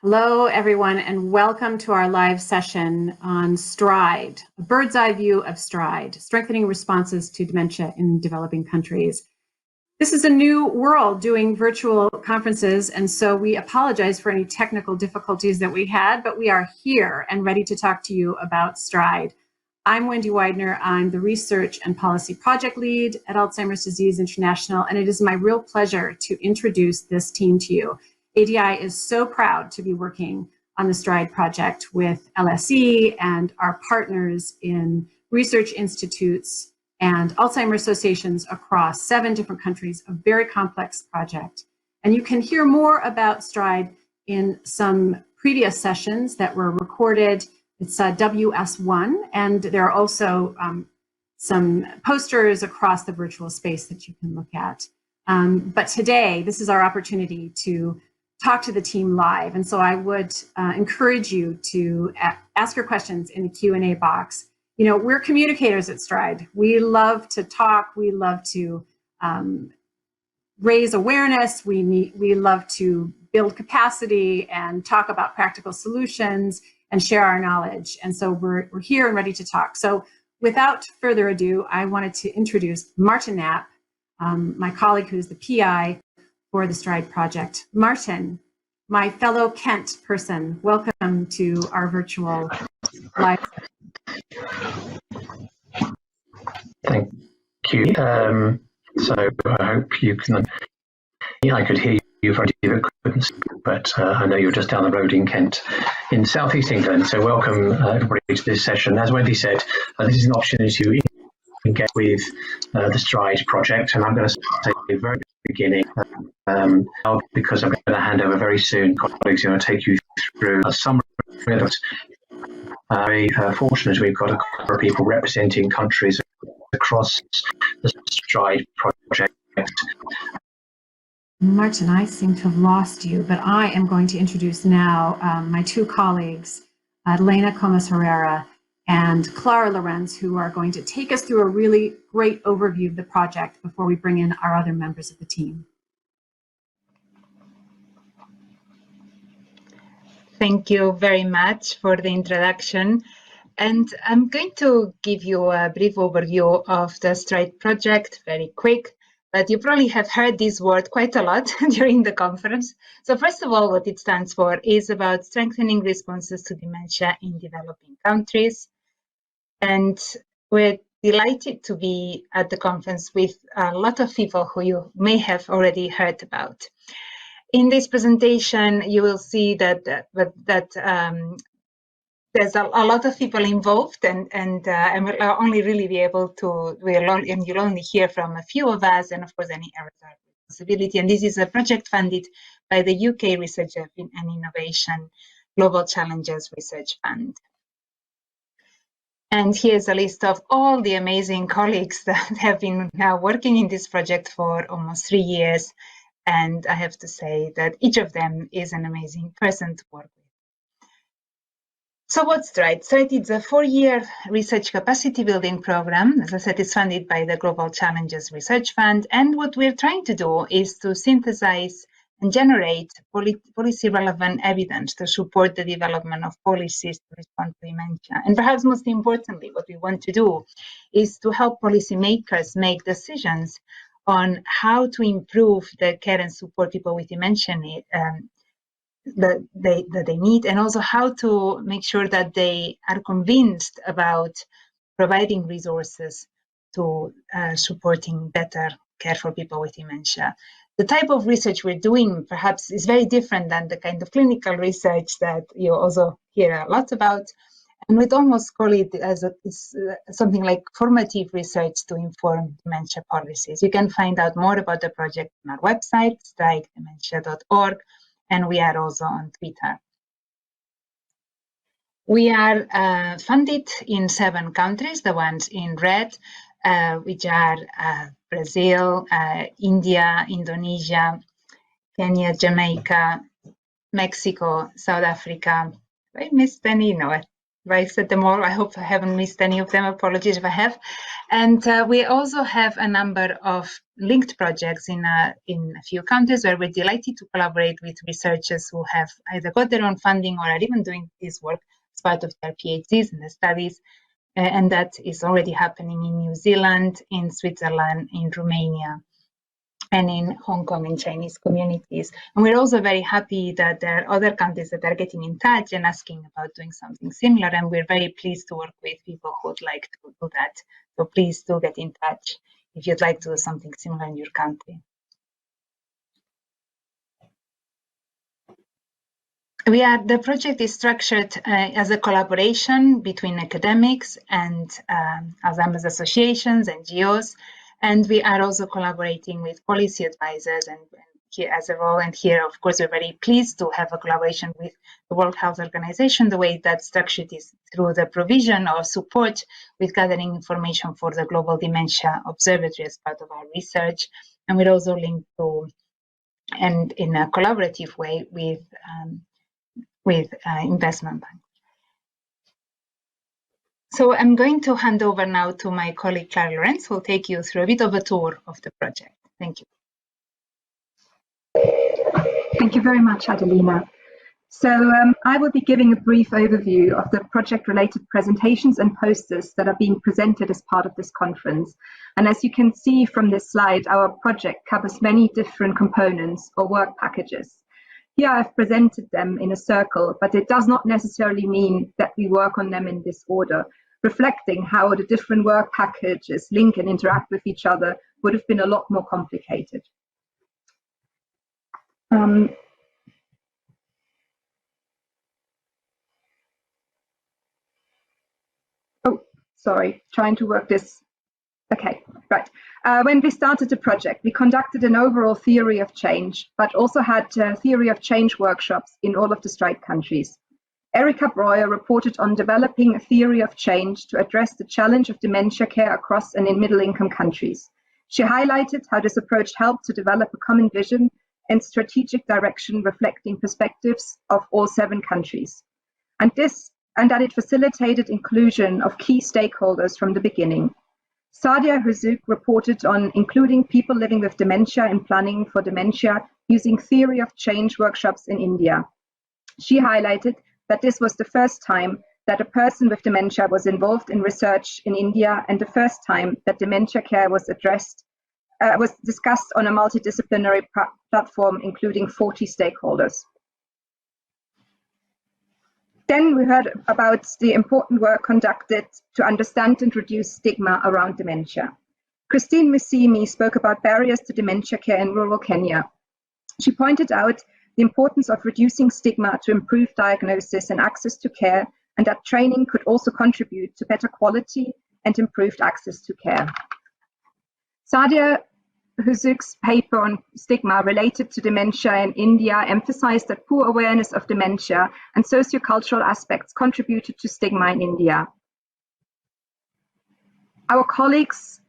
Hello, everyone, and welcome to our live session on STRiDE, a bird's eye view of STRiDE, strengthening responses to dementia in developing countries. This is a new world doing virtual conferences, and so we apologize for any technical difficulties that we had, but we are here and ready to talk to you about STRiDE. I'm Wendy Weidner. I'm the Research and Policy Project Lead at Alzheimer's Disease International, and it is my real pleasure to introduce this team to you. ADI is so proud to be working on the STRiDE project with LSE and our partners in research institutes and Alzheimer's associations across 7 different countries, a very complex project. And you can hear more about STRiDE in some previous sessions that were recorded. It's WS1, and there are also some posters across the virtual space that you can look at. But today, this is our opportunity to talk to the team live. And so I would encourage you to ask your questions in the Q&A box. You know, we're communicators at STRiDE. We love to talk. We love to raise awareness. We love to build capacity and talk about practical solutions and share our knowledge. And so we're here and ready to talk. So without further ado, I wanted to introduce Martin Knapp, my colleague who's the PI for the STRiDE project. Martin, my fellow Kent person, welcome to our virtual live. Thank you. So I hope you can. I could hear you very couldn't, but I know you're just down the road in Kent, in southeast England. So welcome everybody to this session. As Wendy said, this is an opportunity to engage with the STRiDE project, and I'm going to say at the very beginning, because I'm going to hand over very soon, colleagues are going to take you through a summary of it. Very fortunate we've got a couple of people representing countries across the STRiDE project. Martin, I seem to have lost you, but I am going to introduce now my 2 colleagues, Adelina Comas-Herrera and Klara Lorenz, who are going to take us through a really great overview of the project before we bring in our other members of the team. Thank you very much for the introduction. And I'm going to give you a brief overview of the STRiDE project, very quick, but you probably have heard this word quite a lot during the conference. So first of all, what it stands for is about strengthening responses to dementia in developing countries. And we're delighted to be at the conference with a lot of people who you may have already heard about. In this presentation, you will see that there's a lot of people involved, and we'll only really be able to, and you'll only hear from a few of us, and of course any errors are a responsibility. And this is a project funded by the UK Research and Innovation Global Challenges Research Fund. And here's a list of all the amazing colleagues that have been now working in this project for almost 3 years. And I have to say that each of them is an amazing person to work with. So what's STRiDE? STRiDE is a 4-year research capacity building program. As I said, it's funded by the Global Challenges Research Fund. And what we're trying to do is to synthesize and generate policy relevant evidence to support the development of policies to respond to dementia. And perhaps most importantly, what we want to do is to help policymakers make decisions on how to improve the care and support people with dementia that they need, and also how to make sure that they are convinced about providing resources to supporting better care for people with dementia. The type of research we're doing perhaps is very different than the kind of clinical research that you also hear a lot about. And we'd almost call it as something like formative research to inform dementia policies. You can find out more about the project on our website, stridedementia.org, and we are also on Twitter. We are funded in 7 countries, the ones in red, which are Brazil, India, Indonesia, Kenya, Jamaica, Mexico, South Africa. I missed any? No, I said them all. I hope I haven't missed any of them. Apologies if I have. And we also have a number of linked projects in a few countries where we're delighted to collaborate with researchers who have either got their own funding or are even doing this work as part of their PhDs and their studies. And that is already happening in New Zealand, in Switzerland, in Romania, and in Hong Kong in Chinese communities. And we're also very happy that there are other countries that are getting in touch and asking about doing something similar. And we're very pleased to work with people who would like to do that. So please do get in touch if you'd like to do something similar in your country. The project is structured as a collaboration between academics and Alzheimer's associations, NGOs, and we are also collaborating with policy advisors and here as a role. And here, of course, we're very pleased to have a collaboration with the World Health Organization. The way that's structured is through the provision or support with gathering information for the Global Dementia Observatory as part of our research. And we're also linked to, and in a collaborative way, with investment banks. So I'm going to hand over now to my colleague Klara Lorenz, who will take you through a bit of a tour of the project. Thank you. Thank you very much, Adelina. So I will be giving a brief overview of the project-related presentations and posters that are being presented as part of this conference. And as you can see from this slide, our project covers many different components or work packages. Here I've presented them in a circle, but it does not necessarily mean that we work on them in this order. Reflecting how the different work packages link and interact with each other would have been a lot more complicated. Oh, sorry, trying to work this. Okay, right. When we started the project, we conducted an overall theory of change, but also had theory of change workshops in all of the STRiDE countries. Erika Breuer reported on developing a theory of change to address the challenge of dementia care across and in middle-income countries. She highlighted how this approach helped to develop a common vision and strategic direction reflecting perspectives of all 7 countries, and that it facilitated inclusion of key stakeholders from the beginning. Sadia Huzuk reported on including people living with dementia in planning for dementia using theory of change workshops in India. She highlighted that this was the first time that a person with dementia was involved in research in India and the first time that dementia care was discussed on a multidisciplinary platform including 40 stakeholders. Then we heard about the important work conducted to understand and reduce stigma around dementia. Christine Musyimi spoke about barriers to dementia care in rural Kenya. She pointed out the importance of reducing stigma to improve diagnosis and access to care, and that training could also contribute to better quality and improved access to care. Sadia Huzuk's paper on stigma related to dementia in India emphasized that poor awareness of dementia and sociocultural aspects contributed to stigma in India. Our colleagues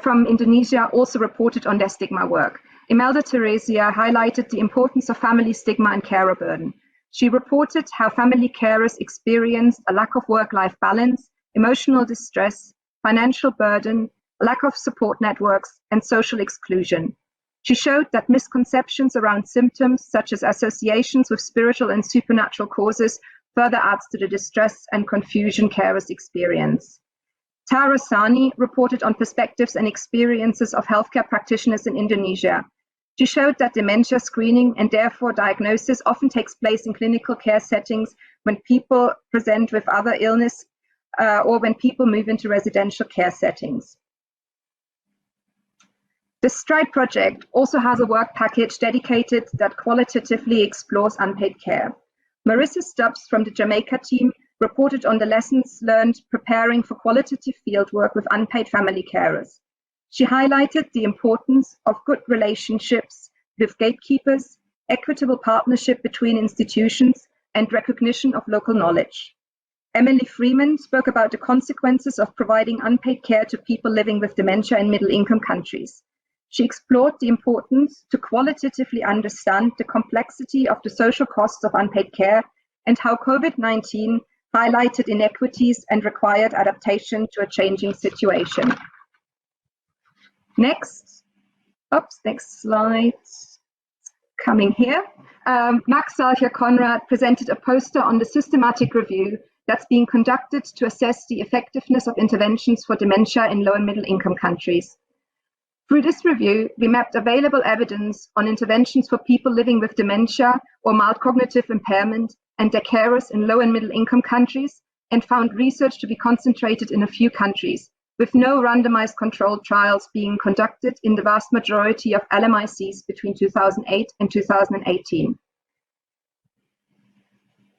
from Indonesia also reported on their stigma work. Imelda Teresia highlighted the importance of family stigma and carer burden. She reported how family carers experienced a lack of work-life balance, emotional distress, financial burden, lack of support networks, and social exclusion. She showed that misconceptions around symptoms, such as associations with spiritual and supernatural causes, further adds to the distress and confusion carers experience. Tara Sani reported on perspectives and experiences of healthcare practitioners in Indonesia. She showed that dementia screening and therefore diagnosis often takes place in clinical care settings when people present with other illness or when people move into residential care settings. The STRiDE project also has a work package dedicated that qualitatively explores unpaid care. Marissa Stubbs from the Jamaica team reported on the lessons learned preparing for qualitative fieldwork with unpaid family carers. She highlighted the importance of good relationships with gatekeepers, equitable partnership between institutions, and recognition of local knowledge. Emily Freeman spoke about the consequences of providing unpaid care to people living with dementia in middle-income countries. She explored the importance to qualitatively understand the complexity of the social costs of unpaid care and how COVID-19 highlighted inequities and required adaptation to a changing situation. Next slide. Coming here. Max Salcher-Conrad presented a poster on the systematic review that's being conducted to assess the effectiveness of interventions for dementia in low and middle income countries. Through this review, we mapped available evidence on interventions for people living with dementia or mild cognitive impairment and their carers in low and middle income countries, and found research to be concentrated in a few countries, with no randomized controlled trials being conducted in the vast majority of LMICs between 2008 and 2018.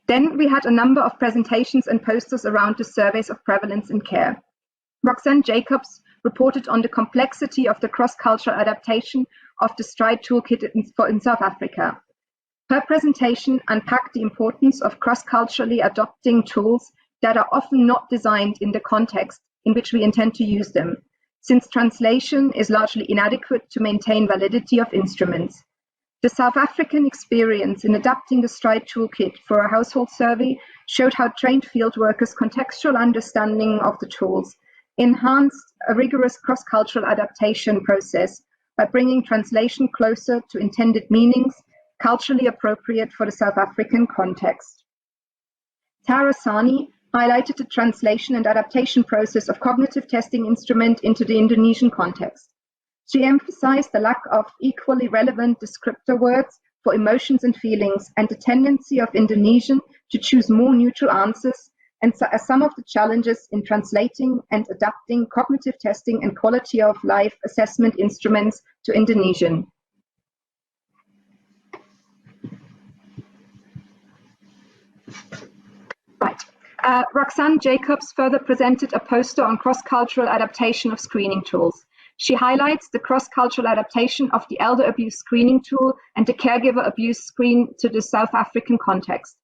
Then we had a number of presentations and posters around the surveys of prevalence in care. Roxanne Jacobs reported on the complexity of the cross-cultural adaptation of the STRiDE toolkit in South Africa. Her presentation unpacked the importance of cross-culturally adopting tools that are often not designed in the context in which we intend to use them, since translation is largely inadequate to maintain validity of instruments. The South African experience in adapting the STRiDE toolkit for a household survey showed how trained field workers' contextual understanding of the tools enhanced a rigorous cross-cultural adaptation process by bringing translation closer to intended meanings, culturally appropriate for the South African context. P Sani highlighted the translation and adaptation process of cognitive testing instrument into the Indonesian context. She emphasized the lack of equally relevant descriptor words for emotions and feelings and the tendency of Indonesian to choose more neutral answers, and as some of the challenges in translating and adapting cognitive testing and quality of life assessment instruments to Indonesian. Right. Roxanne Jacobs further presented a poster on cross-cultural adaptation of screening tools. She highlights the cross-cultural adaptation of the elder abuse screening tool and the caregiver abuse screen to the South African context.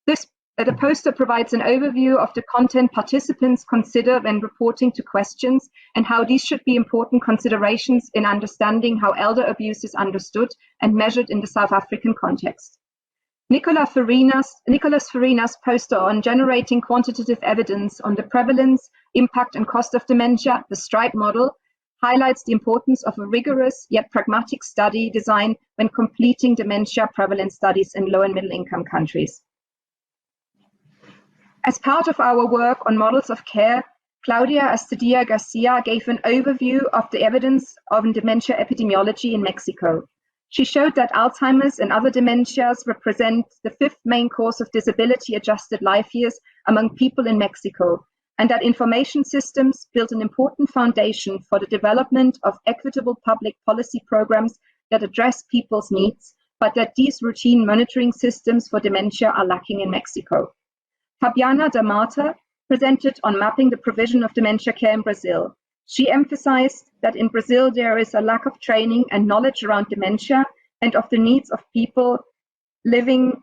The poster provides an overview of the content participants consider when reporting to questions and how these should be important considerations in understanding how elder abuse is understood and measured in the South African context. Nicolas Farina's poster on generating quantitative evidence on the prevalence, impact and cost of dementia, the STRiDE model, highlights the importance of a rigorous yet pragmatic study design when completing dementia prevalence studies in low and middle income countries. As part of our work on models of care, Claudia Astudillo Garcia gave an overview of the evidence of dementia epidemiology in Mexico. She showed that Alzheimer's and other dementias represent the 5th main cause of disability-adjusted life years among people in Mexico, and that information systems build an important foundation for the development of equitable public policy programs that address people's needs, but that these routine monitoring systems for dementia are lacking in Mexico. Fabiana da Mata presented on mapping the provision of dementia care in Brazil. She emphasized that in Brazil there is a lack of training and knowledge around dementia and of the needs of people living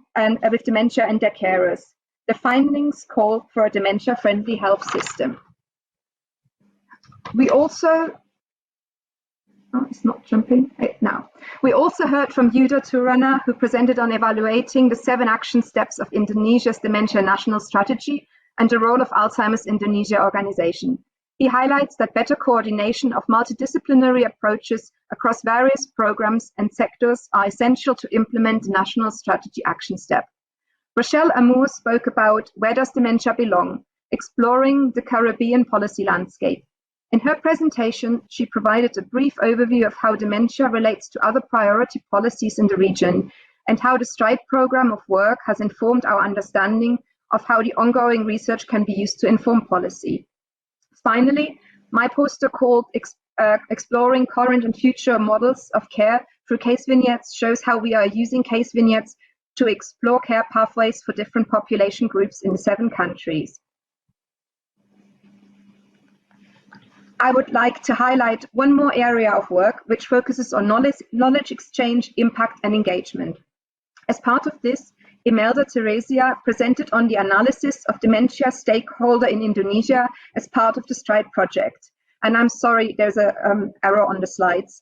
with dementia and their carers. The findings call for a dementia-friendly health system. We also, it's not jumping now. We also heard from Yuda Turana, who presented on evaluating the 7 action steps of Indonesia's Dementia National Strategy and the role of Alzheimer's Indonesia organization. He highlights that better coordination of multidisciplinary approaches across various programs and sectors are essential to implement the National Strategy Action Step. Rochelle Amour spoke about Where Does Dementia Belong?, exploring the Caribbean policy landscape. In her presentation, she provided a brief overview of how dementia relates to other priority policies in the region and how the STRiDE program of work has informed our understanding of how the ongoing research can be used to inform policy. Finally, my poster called Exploring Current and Future Models of Care through Case Vignettes shows how we are using case vignettes to explore care pathways for different population groups in 7 countries. I would like to highlight one more area of work which focuses on knowledge exchange, impact and engagement. As part of this, Imelda Teresia presented on the analysis of dementia stakeholder in Indonesia as part of the STRiDE project. And I'm sorry, there's an error on the slides,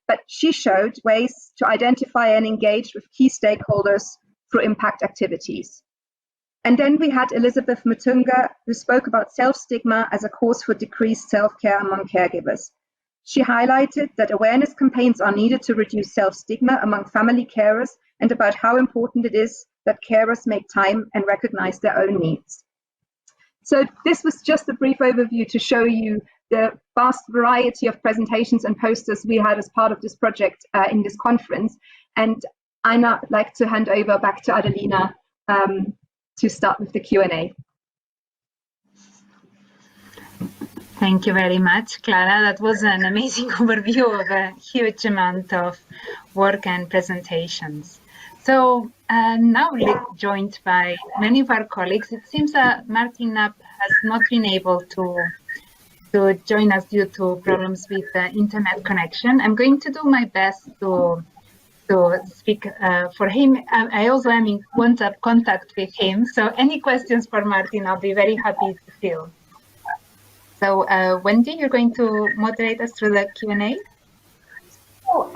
but she showed ways to identify and engage with key stakeholders through impact activities. And then we had Elizabeth Mutunga, who spoke about self-stigma as a cause for decreased self-care among caregivers. She highlighted that awareness campaigns are needed to reduce self-stigma among family carers and about how important it is that carers make time and recognize their own needs. So this was just a brief overview to show you the vast variety of presentations and posters we had as part of this project in this conference. And I'd now like to hand over back to Adelina to start with the Q&A. Thank you very much, Klara. That was an amazing overview of a huge amount of work and presentations. So now we're joined by many of our colleagues. It seems that Martin Knapp has not been able to join us due to problems with the internet connection. I'm going to do my best to speak for him. I also am in contact with him. So any questions for Martin, I'll be very happy to field. So Wendy, you're going to moderate us through the Q&A? Oh,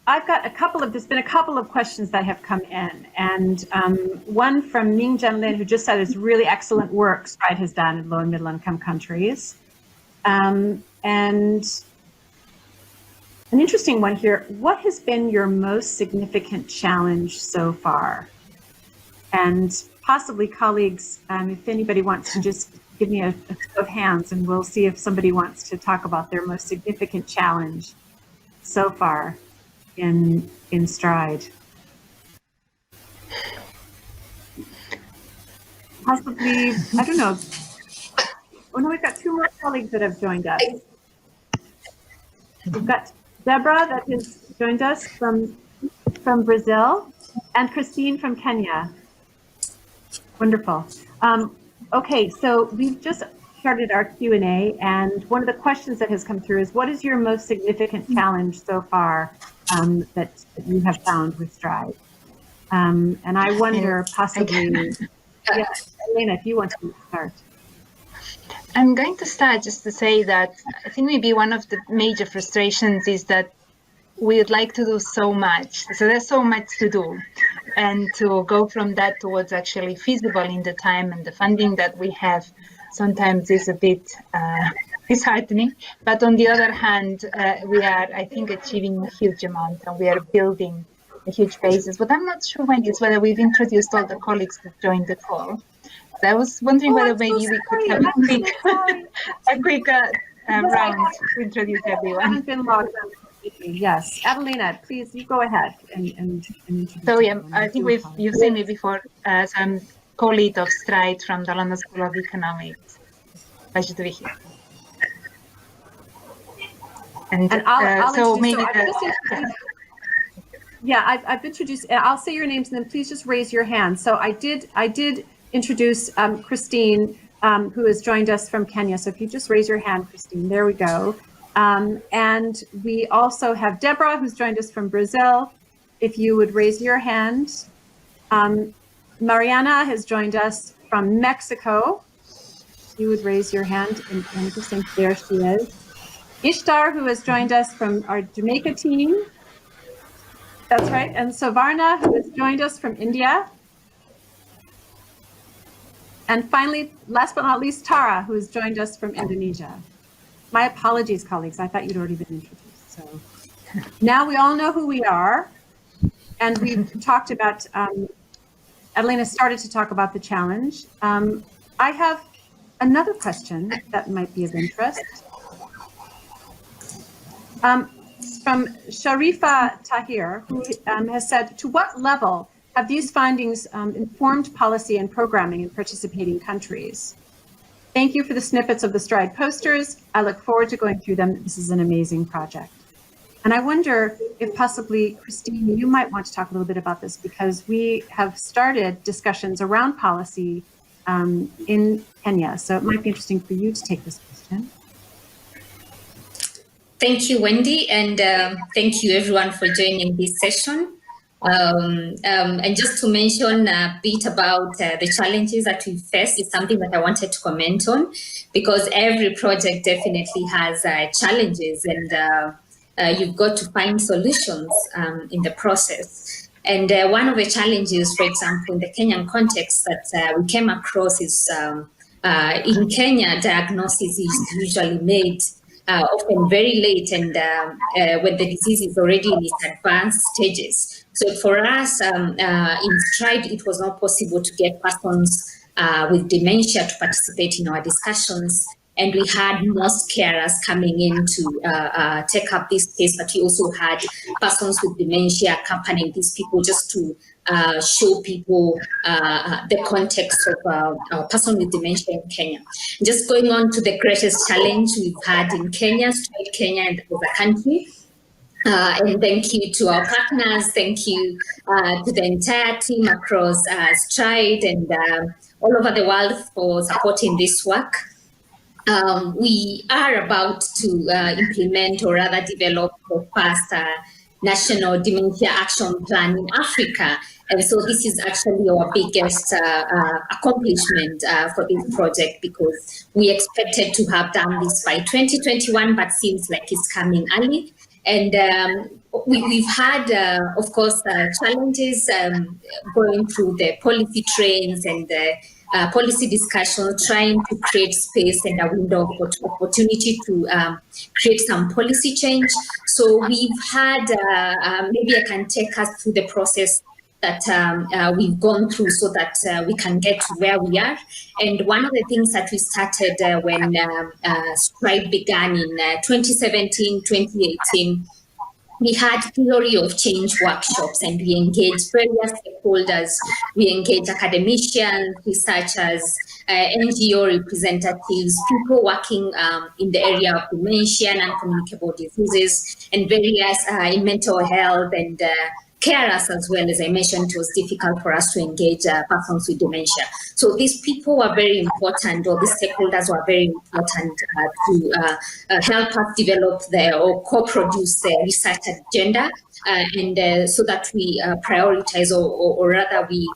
I've got there's been a couple of questions that have come in, and one from Ming Jianlin, who just said it's really excellent work STRiDE has done in low and middle income countries. And an interesting one here, what has been your most significant challenge so far? And possibly colleagues, if anybody wants to just give me a show of hands, and we'll see if somebody wants to talk about their most significant challenge so far in STRiDE. Possibly, I don't know. Oh no, we've got two more colleagues that have joined us. We've got Deborah that has joined us from Brazil, and Christine from Kenya. Wonderful. Okay, so we've just started our Q&A, and one of the questions that has come through is, what is your most significant challenge so far that you have found with STRiDE? And I wonder, possibly, yeah, Elena, if you want to start. I'm going to start just to say that I think maybe one of the major frustrations is that we'd like to do so much. So there's so much to do. And to go from that towards actually feasible in the time and the funding that we have sometimes is a bit disheartening. But on the other hand, we are, I think, achieving a huge amount, and we are building a huge basis. But I'm not sure, Wendy, whether we've introduced all the colleagues that joined the call. I was wondering whether maybe we could have a quick round to introduce everyone. Yes, Adelina, please, you go ahead and introduce. So yeah, I think you've seen me before. So I'm co-lead of STRiDE from the London School of Economics. Pleasure to be here. And I'll so maybe I've introduced. I'll say your names and then please just raise your hand. So I did introduce Christine, who has joined us from Kenya. So if you just raise your hand, Christine, there we go. And we also have Deborah, who's joined us from Brazil. If you would raise your hand. Mariana has joined us from Mexico. You would raise your hand, and just think there she is. Ishtar, who has joined us from our Jamaica team. That's right. And Suvarna, who has joined us from India. And finally, last but not least, Tara, who has joined us from Indonesia. My apologies, colleagues. I thought you'd already been introduced. So now we all know who we are. And we've talked about, Adelina started to talk about the challenge. I have another question that might be of interest. From Sharifa Tahir, who has said, to what level have these findings informed policy and programming in participating countries? Thank you for the snippets of the STRiDE posters. I look forward to going through them. This is an amazing project. And I wonder if possibly, Christine, you might want to talk a little bit about this, because we have started discussions around policy in Kenya. So it might be interesting for you to take this question. Thank you, Wendy, and thank you everyone for joining this session. And just to mention a bit about the challenges that we faced is something that I wanted to comment on, because every project definitely has challenges, and you've got to find solutions in the process. And one of the challenges, for example, in the Kenyan context that we came across is in Kenya, diagnosis is usually made often very late, and when the disease is already in its advanced stages. So for us in STRiDE, it was not possible to get persons with dementia to participate in our discussions. And we had most carers coming in to take up this case, but we also had persons with dementia accompanying these people just to show people the context of a person with dementia in Kenya. Just going on to the greatest challenge we've had in Kenya, STRiDE Kenya and as a country. And thank you to our partners, thank you to the entire team across STRiDE and all over the world for supporting this work. We are about to implement or rather develop the first National Dementia Action Plan in Africa. And so this is actually our biggest accomplishment for this project, because we expected to have done this by 2021, but seems like it's coming early. And we've had, of course, challenges going through the policy trains and policy discussion, trying to create space and a window of opportunity to create some policy change. So we've had, maybe I can take us through the process that we've gone through so that we can get to where we are. And one of the things that we started when STRiDE began in 2017, 2018, we had theory of change workshops, and we engaged various stakeholders. We engaged academicians, researchers, NGO representatives, people working in the area of dementia and communicable diseases, and various in mental health and carers as well. As I mentioned, it was difficult for us to engage persons with dementia. So these people were very important, or these stakeholders were very important to help us develop or co-produce the research agenda, and so that we prioritize or rather we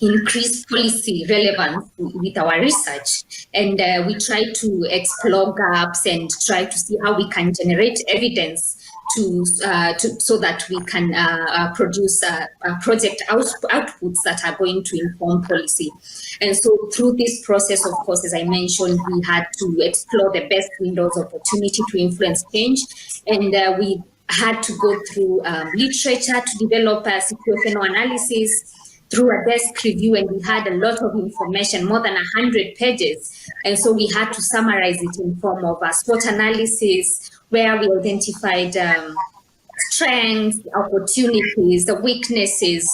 increase policy relevance with our research. And we try to explore gaps and try to see how we can generate evidence so that we can produce project outputs that are going to inform policy. And so through this process, of course, as I mentioned, we had to explore the best windows of opportunity to influence change. And we had to go through literature to develop a situational analysis, through a desk review, and we had a lot of information, more than 100 pages. And so we had to summarize it in form of a SWOT analysis, where we identified strengths, opportunities, the weaknesses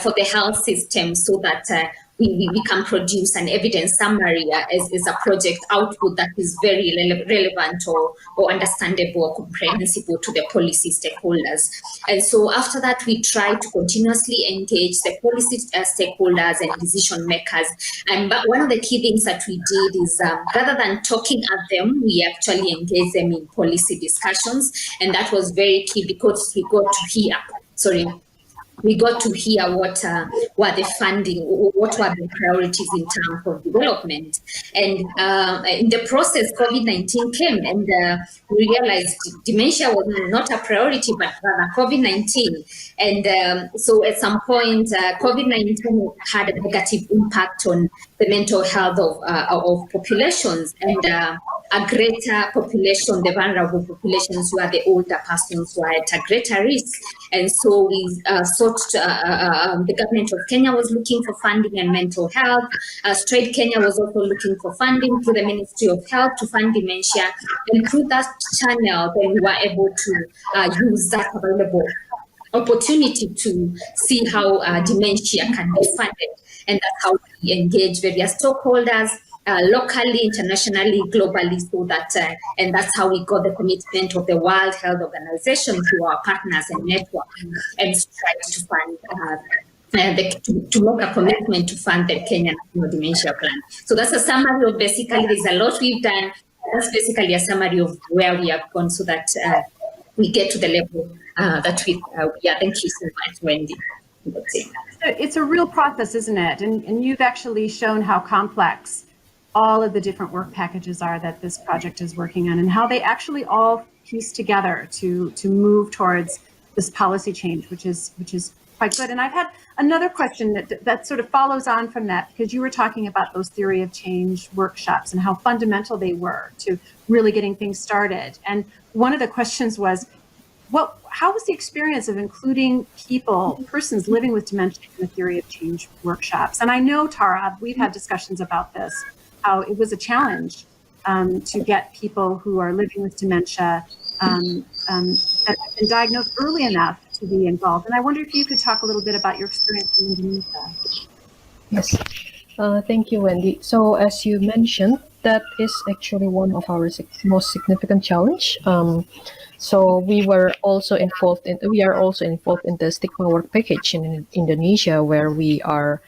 for the health system, so that we can produce an evidence summary as a project output that is very relevant or understandable or comprehensible to the policy stakeholders. And so after that, we try to continuously engage the policy stakeholders and decision makers. And but one of the key things that we did is rather than talking at them, we actually engaged them in policy discussions. And that was very key, because we got to hear, what were the funding, what were the priorities in terms of development. And in the process, COVID-19 came, and we realized dementia was not a priority, but rather COVID-19. And so at some point, COVID-19 had a negative impact on the mental health of populations, and a greater population, the vulnerable populations, who are the older persons who are at a greater risk. And so we sought, the government of Kenya was looking for funding in mental health. STRiDE Kenya was also looking for funding through the Ministry of Health to fund dementia. And through that channel, then we were able to use that available opportunity to see how dementia can be funded. And that's how we engage various stakeholders, locally, internationally, globally, so that, and that's how we got the commitment of the World Health Organization to our partners and network, and try to fund, to make a commitment to fund the Kenyan National Dementia Plan. So that's a summary of basically, there's a lot we've done. That's basically a summary of where we have gone, so that we get to the level that we are. Thank you so much, Wendy. It's a real process, isn't it? And you've actually shown how complex all of the different work packages are that this project is working on, and how they actually all piece together to move towards this policy change, which is quite good. And I've had another question that sort of follows on from that, because you were talking about those theory of change workshops and how fundamental they were to really getting things started. And one of the questions was, how was the experience of including persons living with dementia in the theory of change workshops? And I know, Tara, we've had discussions about this, how it was a challenge to get people who are living with dementia that have been diagnosed early enough to be involved. And I wonder if you could talk a little bit about your experience in Indonesia. Yes, thank you, Wendy. So as you mentioned, that is actually one of our most significant challenge. So we are also involved in the stigma work package in Indonesia, where we are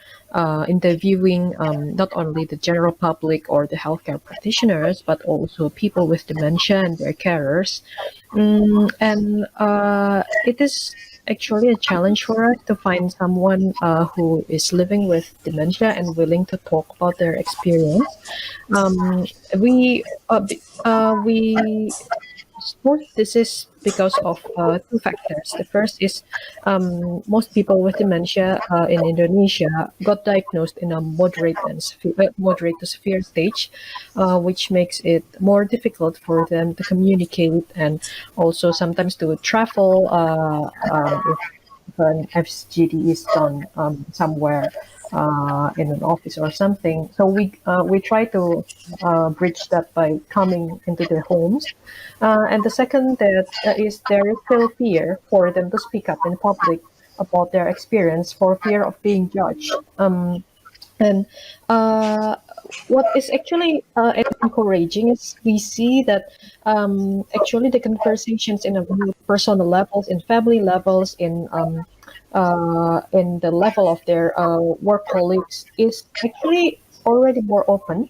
interviewing not only the general public or the healthcare practitioners, but also people with dementia and their carers. And it is actually a challenge for us to find someone who is living with dementia and willing to talk about their experience. We suppose this is because of two factors. The first is most people with dementia in Indonesia got diagnosed in a moderate to severe stage, which makes it more difficult for them to communicate and also sometimes to travel if an FGD is done somewhere in an office or something. So we try to bridge that by coming into their homes. And the second is there is still fear for them to speak up in public about their experience, for fear of being judged. And what is actually encouraging is we see that actually the conversations in a personal levels, in family levels, in the level of their work colleagues is actually already more open.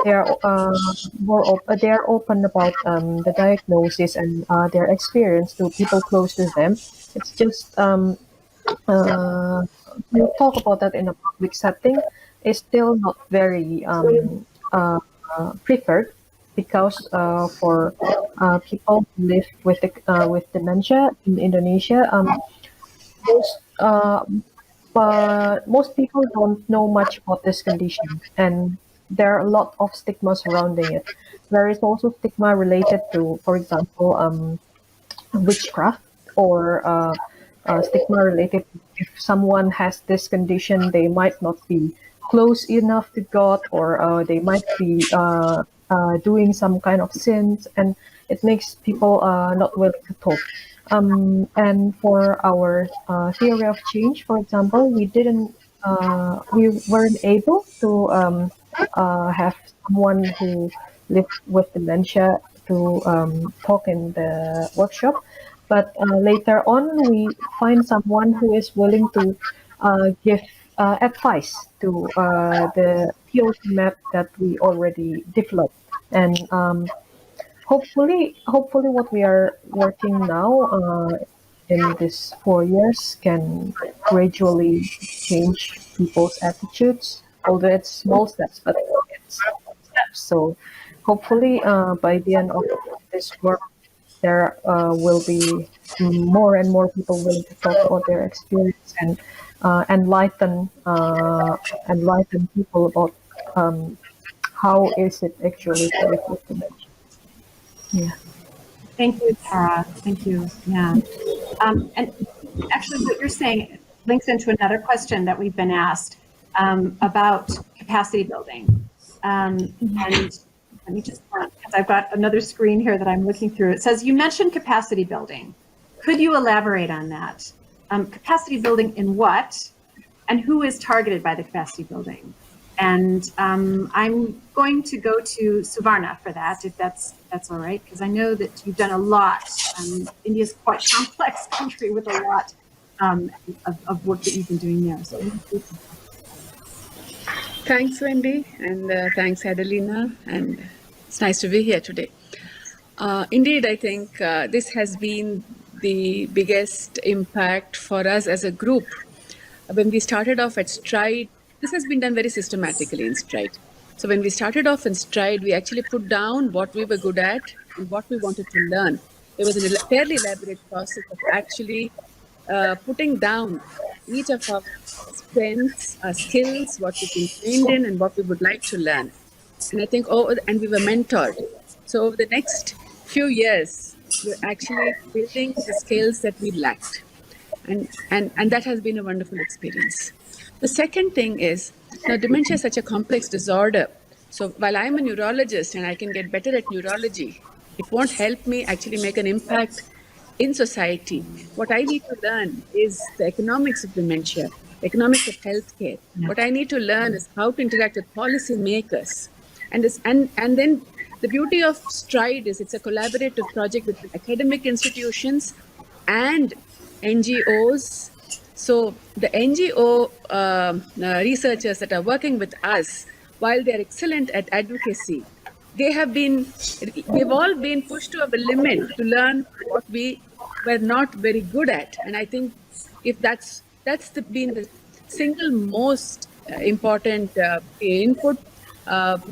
They are They are open about the diagnosis and their experience to people close to them. It's just we talk about that in a public setting is still not very preferred, because for people who live with dementia in Indonesia, most people don't know much about this condition, and there are a lot of stigma surrounding it. There is also stigma related to, for example, witchcraft, or stigma related to if someone has this condition, they might not be close enough to God, or they might be doing some kind of sins, and it makes people not willing to talk. And for our theory of change, for example, we weren't able to have someone who lived with dementia to talk in the workshop. But later on, we find someone who is willing to give advice to the POC map that we already developed. And hopefully what we are working now in these 4 years can gradually change people's attitudes, although it's small steps, but it's steps. So hopefully by the end of this work, there will be more and more people willing to talk about their experience and enlighten people about how is it actually to live with dementia. Yeah. Thank you, Tara. Thank you. Yeah. And actually, what you're saying links into another question that we've been asked about capacity building. And let me just, because I've got another screen here that I'm looking through. It says, you mentioned capacity building. Could you elaborate on that? Capacity building in what? And who is targeted by the capacity building? And I'm going to go to Suvarna for that, if that's all right, because I know that you've done a lot. India is quite a complex country with a lot of work that you've been doing there. So, thanks, Wendy, and thanks, Adelina, and it's nice to be here today. Indeed, I think this has been the biggest impact for us as a group. When we started off at STRiDE, this has been done very systematically in STRiDE. So when we started off in STRiDE, we actually put down what we were good at and what we wanted to learn. There was a fairly elaborate process of actually putting down each of our strengths, our skills, what we've been trained in, and what we would like to learn. And I think, and we were mentored. So over the next few years, we're actually building the skills that we lacked. And that has been a wonderful experience. The second thing is, now dementia is such a complex disorder. So while I'm a neurologist and I can get better at neurology, it won't help me actually make an impact in society. What I need to learn is the economics of dementia, economics of healthcare. What I need to learn is how to interact with policy makers. And then the beauty of STRiDE is it's a collaborative project with academic institutions and NGOs. So the NGO researchers that are working with us, while they're excellent at advocacy, they've all been pushed to a limit to learn what we were not very good at. And I think if that's been the single most important input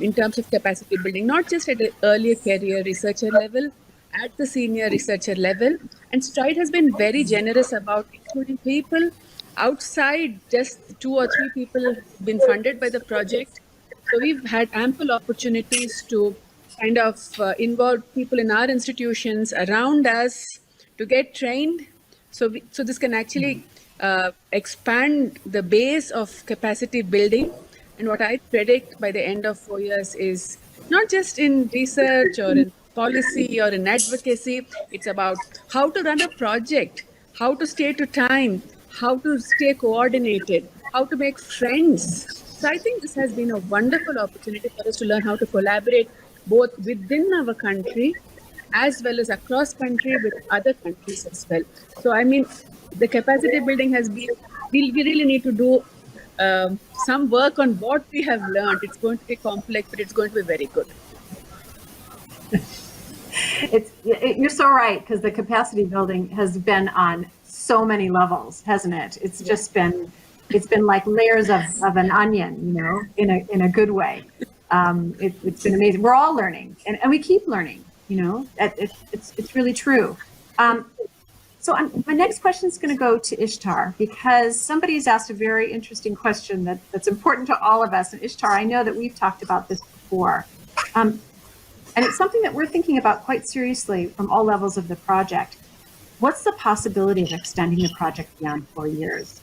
in terms of capacity building, not just at the earlier career researcher level, at the senior researcher level. And STRiDE has been very generous about including people outside just 2 or 3 people who've been funded by the project. So we've had ample opportunities to kind of involve people in our institutions around us to get trained. So this can actually expand the base of capacity building. And what I predict by the end of 4 years is not just in research or in policy or in advocacy, it's about how to run a project, how to stay to time, how to stay coordinated, how to make friends. So I think this has been a wonderful opportunity for us to learn how to collaborate both within our country as well as across country with other countries as well. So I mean, the capacity building has been, we really need to do some work on what we have learned. It's going to be complex, but it's going to be very good. You're so right, because the capacity building has been on so many levels, hasn't it? It's just been, it's been like layers of an onion, you know, in a good way. It's been amazing. We're all learning, and we keep learning, you know. It's really true. So my next question is going to go to Ishtar, because somebody's asked a very interesting question that's important to all of us. And Ishtar, I know that we've talked about this before. And it's something that we're thinking about quite seriously from all levels of the project. What's the possibility of extending the project beyond 4 years?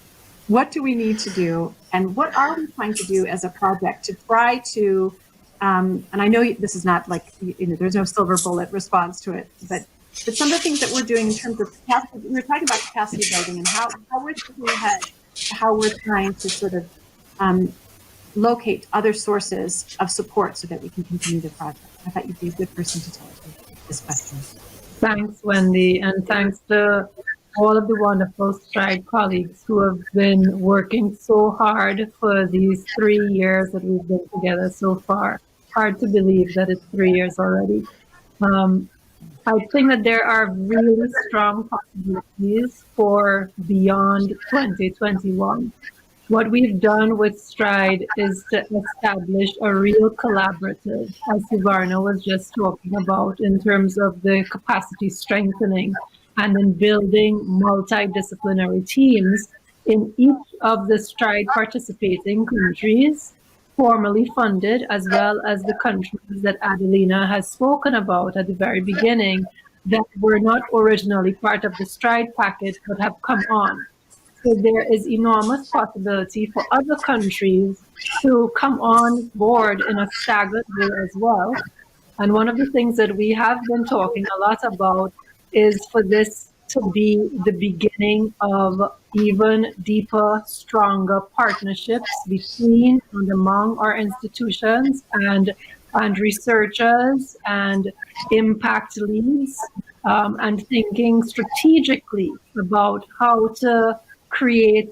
What do we need to do? And what are we trying to do as a project to try to, and I know this is not like, you know, there's no silver bullet response to it, but some of the things that we're doing in terms of capacity, we were talking about capacity building and how we're thinking ahead to how we're trying to sort of locate other sources of support so that we can continue the project. I thought you'd be a good person to tell us this question. Thanks, Wendy, and thanks to all of the wonderful STRiDE colleagues who have been working so hard for these 3 years that we've been together so far. Hard to believe that it's 3 years already. I think that there are really strong possibilities for beyond 2021. What we've done with STRiDE is to establish a real collaborative, as Suvarna was just talking about, in terms of the capacity strengthening and in building multidisciplinary teams in each of the STRiDE participating countries, formally funded, as well as the countries that Adelina has spoken about at the very beginning that were not originally part of the STRiDE package but have come on. So there is enormous possibility for other countries to come on board in a staggered way as well. And one of the things that we have been talking a lot about is for this to be the beginning of even deeper, stronger partnerships between and among our institutions and researchers and impact leads, and thinking strategically about how to create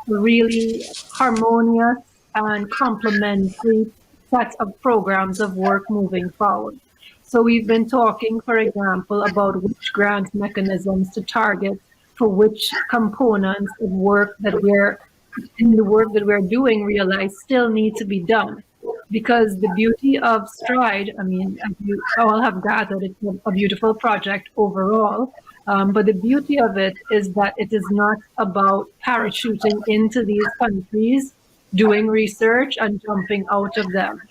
really harmonious and complementary set of programs of work moving forward. So we've been talking, for example, about which grant mechanisms to target for which components of work that we're doing realize still need to be done. Because the beauty of STRiDE, I mean, as you all have gathered, it's a beautiful project overall, But the beauty of it is that it is not about parachuting into these countries, doing research and jumping out of them.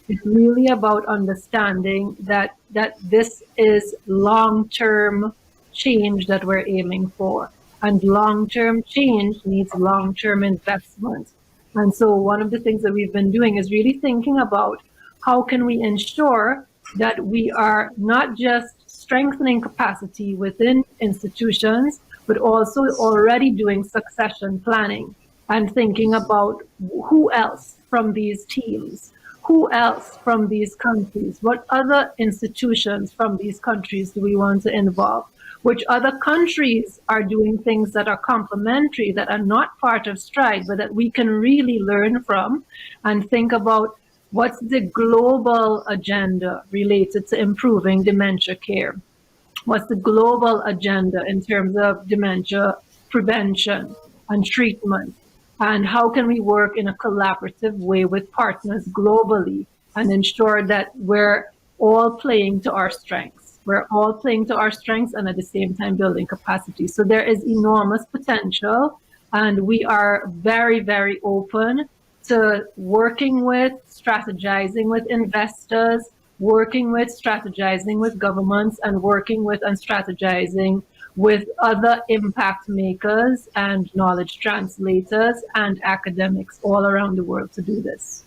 It's really about understanding that this is long-term change that we're aiming for. And long-term change needs long-term investment. And so one of the things that we've been doing is really thinking about how can we ensure that we are not just strengthening capacity within institutions, but also already doing succession planning and thinking about who else from these teams, who else from these countries, what other institutions from these countries do we want to involve? Which other countries are doing things that are complementary, that are not part of STRiDE, but that we can really learn from and think about what's the global agenda related to improving dementia care? What's the global agenda in terms of dementia prevention and treatment? And how can we work in a collaborative way with partners globally and ensure that we're all playing to our strengths? We're all playing to our strengths and at the same time building capacity. So there is enormous potential, and we are very, very open to working with, strategizing with investors, working with, strategizing with governments, and working with and strategizing with other impact makers and knowledge translators and academics all around the world to do this.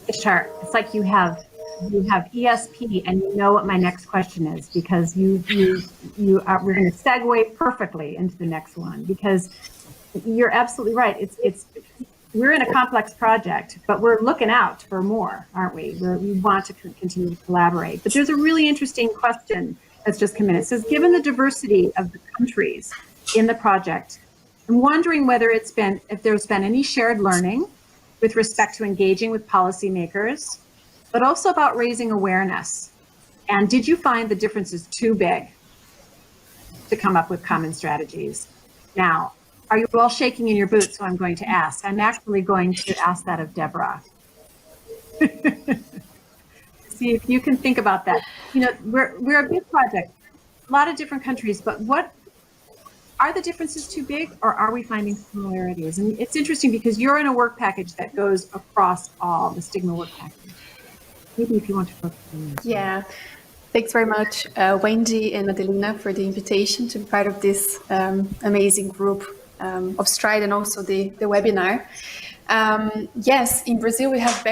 Ishtar, it's like you have ESP, and you know what my next question is, because we're going to segue perfectly into the next one, because you're absolutely right. We're in a complex project, but we're looking out for more, aren't we? We want to continue to collaborate. But there's a really interesting question that's just come in. It says, given the diversity of the countries in the project, I'm wondering whether if there's been any shared learning with respect to engaging with policymakers, but also about raising awareness. And did you find the differences too big to come up with common strategies? Now, are you all shaking in your boots? So I'm going to ask. I'm actually going to ask that of Deborah. See if you can think about that. You know, we're a big project, a lot of different countries, but what are the differences too big, or are we finding similarities? And it's interesting because you're in a work package that goes across all the stigma work package. Maybe if you want to focus on this. Yeah. Thanks very much, Wendy and Adelina, for the invitation to be part of this amazing group of STRiDE and also the webinar. Yes, in Brazil, we have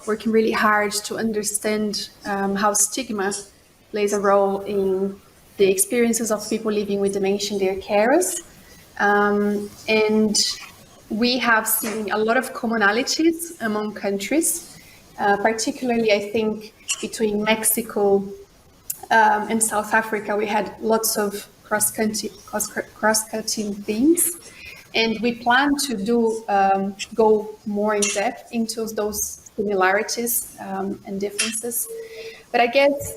working really hard to understand how stigma plays a role in the experiences of people living with dementia and their carers. And we have seen a lot of commonalities among countries, particularly, I think, between Mexico and South Africa. We had lots of cross-cutting themes, and we plan to go more in depth into those similarities and differences. But I guess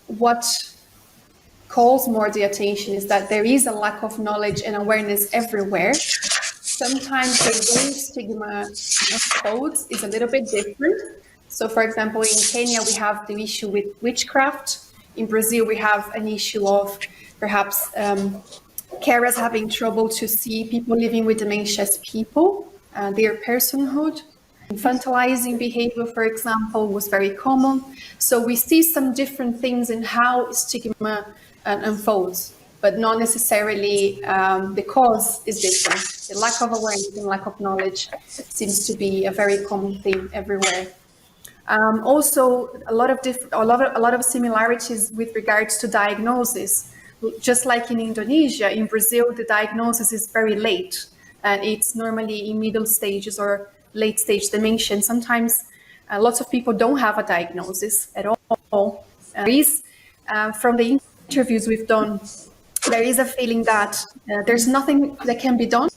what calls more the attention is that there is a lack of knowledge and awareness everywhere. Sometimes the way stigma unfolds is a little bit different. So, for example, in Kenya, we have the issue with witchcraft. In Brazil, we have an issue of perhaps carers having trouble to see people living with dementia as people, their personhood. Infantilizing behavior, for example, was very common. So we see some different things in how stigma unfolds, but not necessarily the cause is different. The lack of awareness and lack of knowledge seems to be a very common theme everywhere. Also, a lot of similarities with regards to diagnosis. Just like in Indonesia, in Brazil, the diagnosis is very late, and it's normally in middle stages or late stage dementia. And sometimes lots of people don't have a diagnosis at all. From the interviews we've done, there is a feeling that there's nothing that can be done.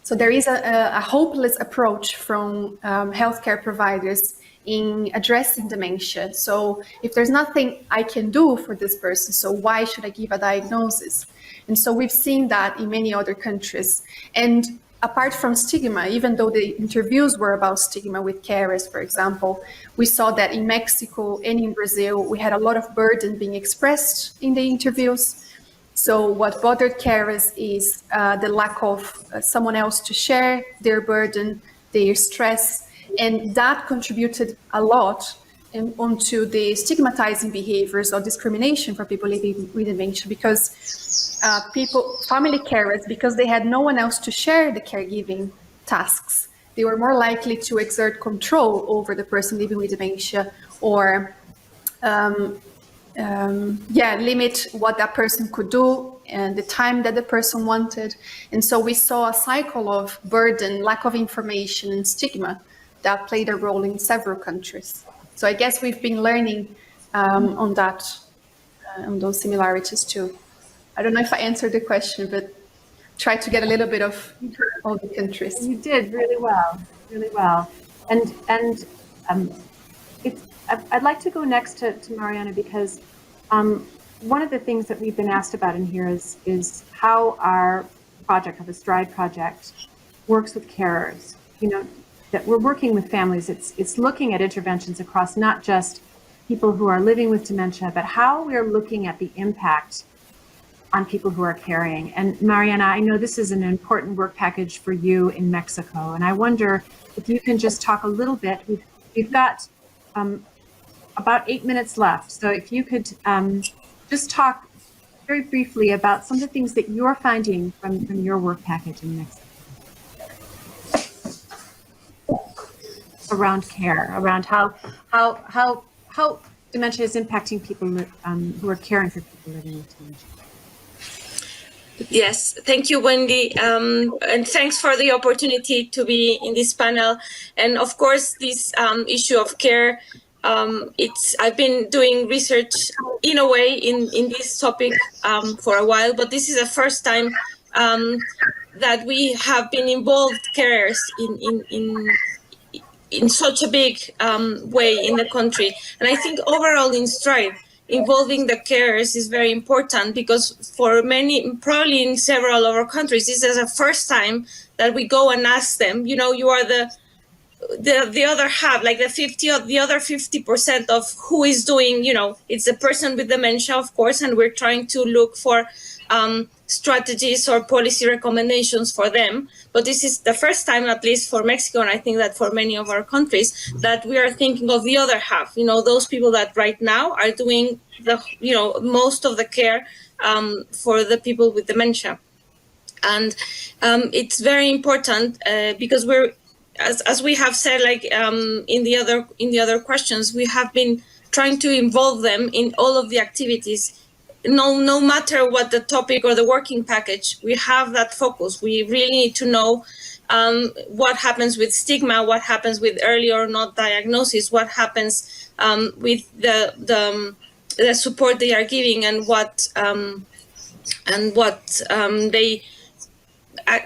So there is a hopeless approach from healthcare providers in addressing dementia. So if there's nothing I can do for this person, so why should I give a diagnosis? And so we've seen that in many other countries. And apart from stigma, even though the interviews were about stigma with carers, for example, we saw that in Mexico and in Brazil, we had a lot of burden being expressed in the interviews. So what bothered carers is the lack of someone else to share their burden, their stress, and that contributed a lot onto the stigmatizing behaviors or discrimination for people living with dementia, because family carers, because they had no one else to share the caregiving tasks, they were more likely to exert control over the person living with dementia, or limit what that person could do and the time that the person wanted. And so we saw a cycle of burden, lack of information, and stigma that played a role in several countries. So I guess we've been learning on those similarities too. I don't know if I answered the question, but try to get a little bit of all the countries. You did really well, really well. And I'd like to go next to Mariana, because one of the things that we've been asked about in here is how our project, the STRiDE project, works with carers. You know, that we're working with families. It's looking at interventions across not just people who are living with dementia, but how we're looking at the impact on people who are caring. And Mariana, I know this is an important work package for you in Mexico, and I wonder if you can just talk a little bit. We've got about 8 minutes left, so if you could just talk very briefly about some of the things that you're finding from your work package in Mexico around care, around how dementia is impacting people who are caring for people living with dementia. Yes, thank you, Wendy, and thanks for the opportunity to be in this panel. And of course, this issue of care, I've been doing research in a way in this topic for a while, but this is the first time that we have been involved carers in such a big way in the country. And I think overall in STRiDE, involving the carers is very important, because for many, probably in several of our countries, this is the first time that we go and ask them, you know, you are the other half, like the other 50% of who is doing, you know, it's the person with dementia, of course, and we're trying to look for strategies or policy recommendations for them. But this is the first time, at least for Mexico, and I think that for many of our countries, that we are thinking of the other half, you know, those people that right now are doing most of the care for the people with dementia. And it's very important because we're, as we have said, like in the other questions, we have been trying to involve them in all of the activities. No matter what the topic or the working package, we have that focus. We really need to know what happens with stigma, what happens with early or not diagnosis, what happens with the support they are giving, and what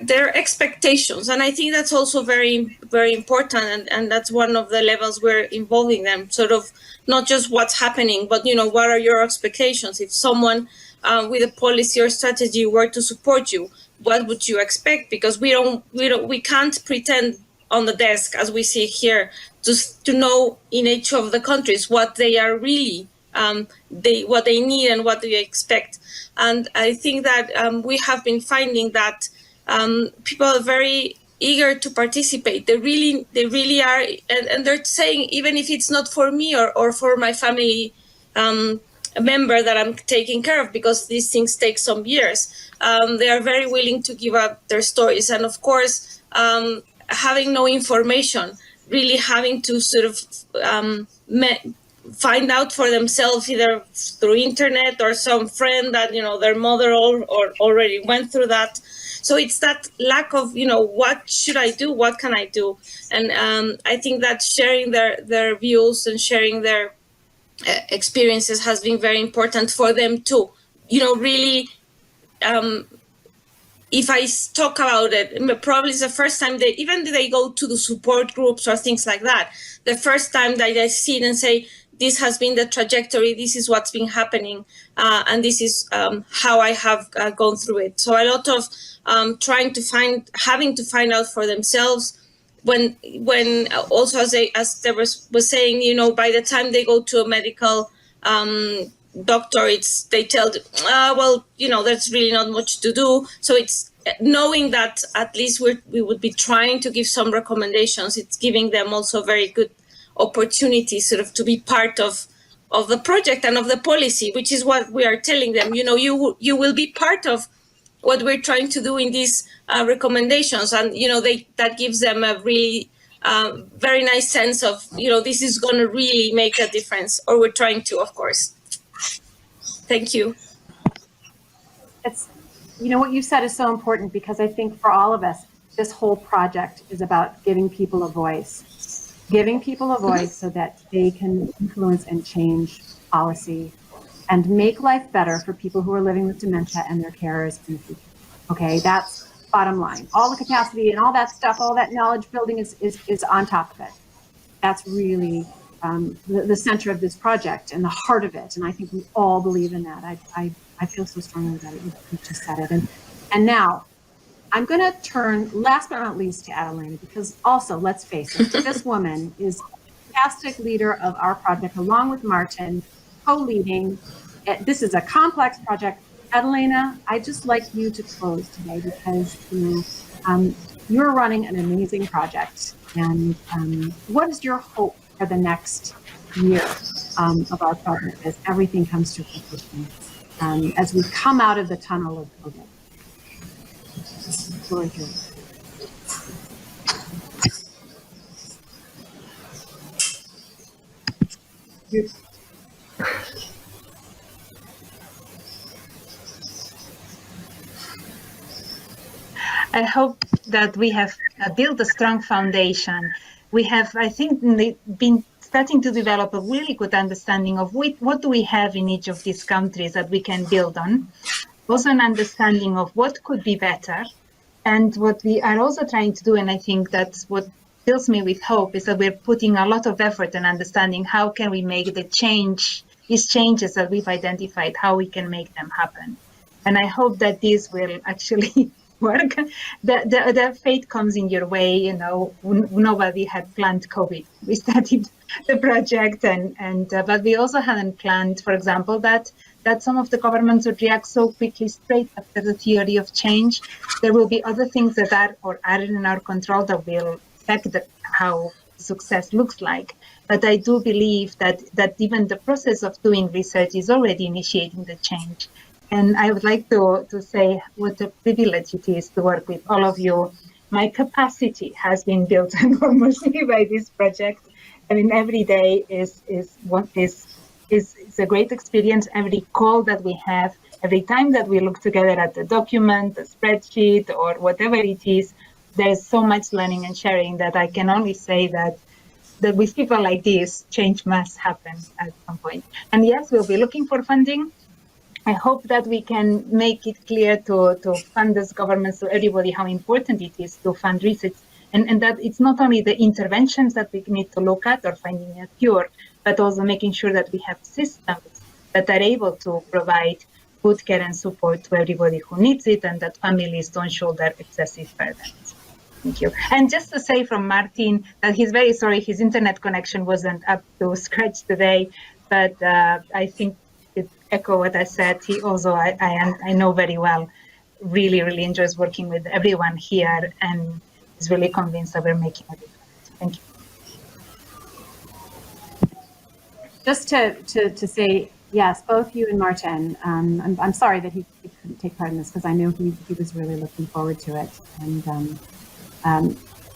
their expectations. And I think that's also very, very important, and that's one of the levels we're involving them, sort of not just what's happening, but, you know, what are your expectations? If someone with a policy or strategy were to support you, what would you expect? Because we can't pretend on the desk, as we see here, just to know in each of the countries what they are really, what they need and what they expect. And I think that we have been finding that people are very eager to participate. They really are, and they're saying, even if it's not for me or for my family member that I'm taking care of, because these things take some years, they are very willing to give up their stories. And of course, having no information, really having to sort of find out for themselves, either through internet or some friend that, you know, their mother or already went through that. So it's that lack of, you know, what should I do? What can I do? And I think that sharing their views and sharing their experiences has been very important for them too. You know, really, if I talk about it, probably it's the first time they go to the support groups or things like that. The first time that I see it and say, this has been the trajectory, this is what's been happening, and this is how I have gone through it. So a lot of having to find out for themselves, when also as Deborah was saying, you know, by the time they go to a medical doctor, they tell them, well, you know, there's really not much to do. So it's knowing that at least we would be trying to give some recommendations. It's giving them also very good opportunity sort of to be part of the project and of the policy, which is what we are telling them. You know, you will be part of what we're trying to do in these recommendations, and you know, that gives them a really very nice sense of, you know, this is going to really make a difference, or we're trying to, of course. Thank you. It's, you know, what you said is so important, because I think for all of us, this whole project is about giving people a voice so that they can influence and change policy and make life better for people who are living with dementia and their carers in the future. Okay, that's bottom line. All the capacity and all that stuff, all that knowledge building is on top of it. That's really the center of this project and the heart of it. And I think we all believe in that. I feel so strongly about it. You just said it. And now I'm going to turn, last but not least, to Adelina, because also, let's face it, this woman is a fantastic leader of our project, along with Martin, co-leading. This is a complex project. Adelina, I'd just like you to close today, because you're running an amazing project. And what is your hope for the next year of our project as everything comes to fruition, as we come out of the tunnel of COVID? Floor is yours. I hope that we have built a strong foundation. We have, I think, been starting to develop a really good understanding of what do we have in each of these countries that we can build on. Also an understanding of what could be better. And what we are also trying to do, and I think that's what fills me with hope, is that we're putting a lot of effort and understanding how can we make these changes that we've identified, how we can make them happen. And I hope that this will actually work. The fate comes in your way. You know, nobody had planned COVID. We started the project, but we also hadn't planned, for example, that some of the governments would react so quickly straight after the theory of change. There will be other things that are in our control that will affect how success looks like. But I do believe that even the process of doing research is already initiating the change. And I would like to say what a privilege it is to work with all of you. My capacity has been built enormously by this project. I mean, every day is a great experience. Every call that we have, every time that we look together at the document, the spreadsheet, or whatever it is, there's so much learning and sharing that I can only say that with people like this, change must happen at some point. And yes, we'll be looking for funding. I hope that we can make it clear to funders, governments, to everybody how important it is to fund research, and that it's not only the interventions that we need to look at or finding a cure, but also making sure that we have systems that are able to provide good care and support to everybody who needs it, and that families don't shoulder excessive burdens. Thank you. And just to say from Martin that he's very sorry his internet connection wasn't up to scratch today, but I think it echo what I said. He also, I know very well, really enjoys working with everyone here and is really convinced that we're making a difference. Thank you. Just to say, yes, both you and Martin, I'm sorry that he couldn't take part in this, because I know he was really looking forward to it. And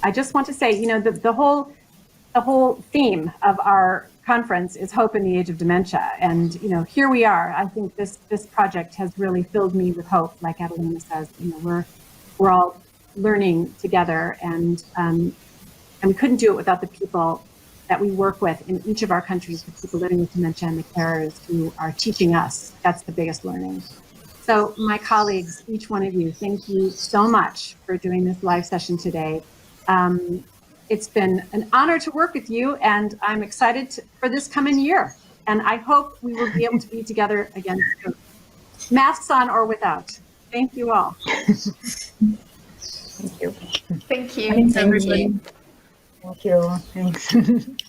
I just want to say, you know, the whole theme of our conference is hope in the age of dementia. And, you know, here we are. I think this project has really filled me with hope. Like Adelina says, you know, we're all learning together, and we couldn't do it without the people that we work with in each of our countries, the people living with dementia and the carers who are teaching us. That's the biggest learning. So my colleagues, each one of you, thank you so much for doing this live session today. It's been an honor to work with you, and I'm excited for this coming year. And I hope we will be able to be together again soon. Masks on or without. Thank you all. Thank you. Thank you. Thanks, everybody. Thank you. Thanks.